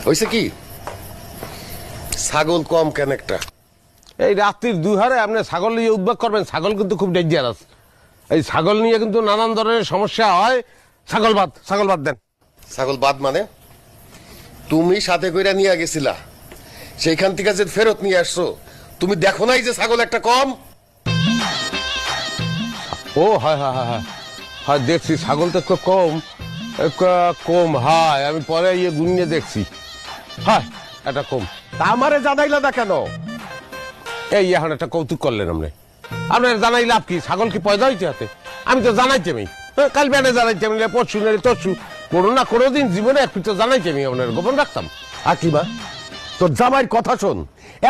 হয়েছে কি ছাগল কম কেন একটা? এই রাত্রির দুহারে আপনি ছাগল নিয়ে উদ্বেগ করবেন, ছাগল কিন্তু খুব ডেঞ্জারাস। এই ছাগল নিয়ে কিন্তু নানান ধরনের সমস্যা হয়। ছাগল বাদ দেন। ছাগল বাদ মানে? তুমি সাথে কইরা নিয়ে গেছিলা, সেইখান থেকে যে ফেরত নিয়ে আসছো, তুমি দেখো নাই যে ছাগল একটা কম? ও হয় হয় দেখছি ছাগল তো একটু কম হয়। আমি পরে গুনিয়ে দেখছি, হয় একটা কম। তা আমারে জানাইলা না কেন? এই এখন একটা কৌতুক করলেন আপনি। আপনার জানাই লাভ কি? ছাগল কি পয়দা হইতে হাতে? আমি তো জানাইছি, আমি কাল বেড়ে জানাইছি, আমি পরশু নেই তরশু কোনো না কোনো দিন জীবনে একটু তো জানাইছি, আমি আপনার গোপন রাখতাম। আকিমা, তোর জামাইয়ের কথা শোন।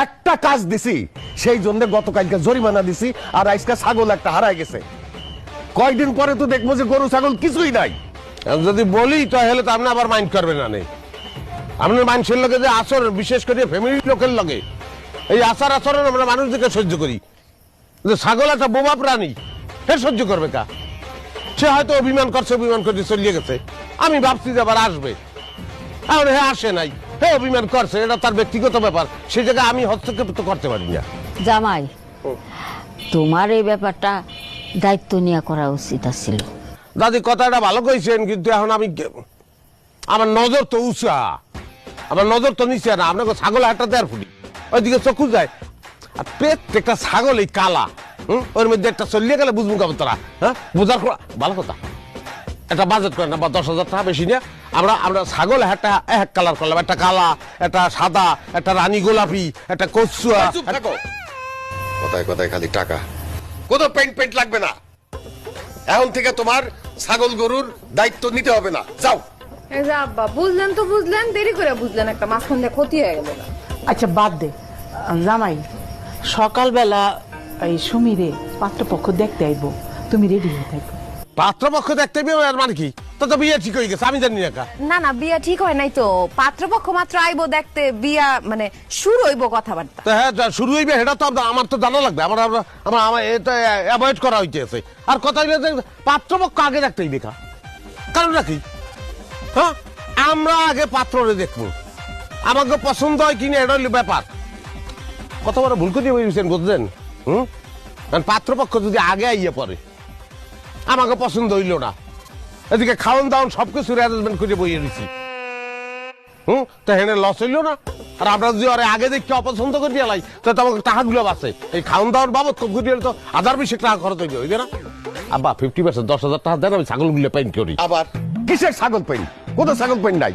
একটা কাজ দিছি, সেই জন্য গতকালকে জরিমানা দিছি, আর আজকে ছাগল একটা হারায় গেছে। কয়দিন পরে তো দেখবো যে গরু ছাগল কিছুই নাই। যদি বলি তাহলে তো আপনি আবার মাইন্ড করবেন না। নেই আপনার মানুষের লোকে যে আচরণ, বিশেষ করে ফ্যামিলির লোকের লগে এই আচরণ আমরা মানুষদেরকে সহ্য করি। ছাগল একটা বোবা প্রাণী, সে সহ্য করবে কা? সে হয়তো অভিমান করে চলিয়ে গেছে। আমি ভাবছি যে আবার আসবে, এখন হে আসে নাই, হে অভিমান করছে, এটা তার ব্যক্তিগত ব্যাপার। সে জায়গায় আমি হস্তক্ষেপ তো করতে পারি না। জামাই, তোমার এই ব্যাপারটা দায়িত্ব নিয়ে করা উচিত ছিল। দাদি কথাটা ভালো কইছেন, কিন্তু এখন আমার নজর তো উঁচা, আমার নজর তো নিচে না। আপনাকে ছাগল হাটটা দেড় ফুটি, ওইদিকে চক্ষু যায়। আর প্রত্যেকটা ছাগল এই কালা, ওর মধ্যে একটা চলিয়ে গেলে বুঝবো কেমন তারা। হ্যাঁ, বোঝার ভালো কথা। একটা বাজেট করে না, বা 10,000 টাকা বেশি নিয়ে আমরা ছাগল হাটটা এক কালার করলাম। একটা কালা, একটা সাদা, একটা রানী গোলাপি, একটা কচুয়া। কথায় কথায় খালি টাকা। কোনো পেন্ট লাগবে না। এখন থেকে তোমার ছাগল গরুর দায়িত্ব নিতে হবে না, যাও। এই যে আব্বা, বুঝলেন তো বুঝলেন, দেরি করে বুঝলেন, একটা মাঝখান দিয়ে ক্ষতি হয়ে গেল না। আচ্ছা বাদ দে জামাই, সকালবেলা এই সুমিরে পাত্রপক্ষ দেখতে আইবো, তুমি রেডি হয়ে থাকো। পাত্রপক্ষ দেখতে পেয়ে আর মানে কি? তো বিয়ে ঠিক হয়ে গেছে, আমি জানি না কা। না বিয়া ঠিক হয় নাই তো, পাত্রপক্ষ মাত্র আইবো দেখতে, বিয়া মানে শুরু হইবো কথাবার্তা। হ্যাঁ, শুরু হইবে, এটা তো আমার তো জানা লাগবে। আমার এটা অ্যাভয়েড করা হইতেছে। আর কথা হইলে যে পাত্রপক্ষ আগে দেখতে হইবে কা, কারণটা কি? হ্যাঁ, আমরা আগে পাত্ররে দেখবো, আমাকে পছন্দ হয় কিনা এটা হইলে ব্যাপার। কত বড় ভুল করে বলছেন, বুঝলেন? কারণ পাত্রপক্ষ যদি আগে আইয়ে পড়ে, আমাকে পছন্দ হইল না, এদিকে খাওয়ান দাওয়ান সবকিছু অ্যারেঞ্জমেন্ট করে বইয়ে দিচ্ছি, তো হেনে লস হইল না। আর আমরা যদি আরে আগে দেখতে অপছন্দ করে দিয়ে লাই, তো আমাকে টাকাগুলো বাঁচে। এই খাওয়ান দাওয়ার বাবদ খুব ঘুরিয়ে তো 1000-20 টাকা খরচ হইবে না? আব্বা 50% 10,000 টাকা দেন, আমি ছাগলগুলো পেইন্ট করি। আবার কিসের ছাগল পেন? কোথাও ছাগল পেন নাই।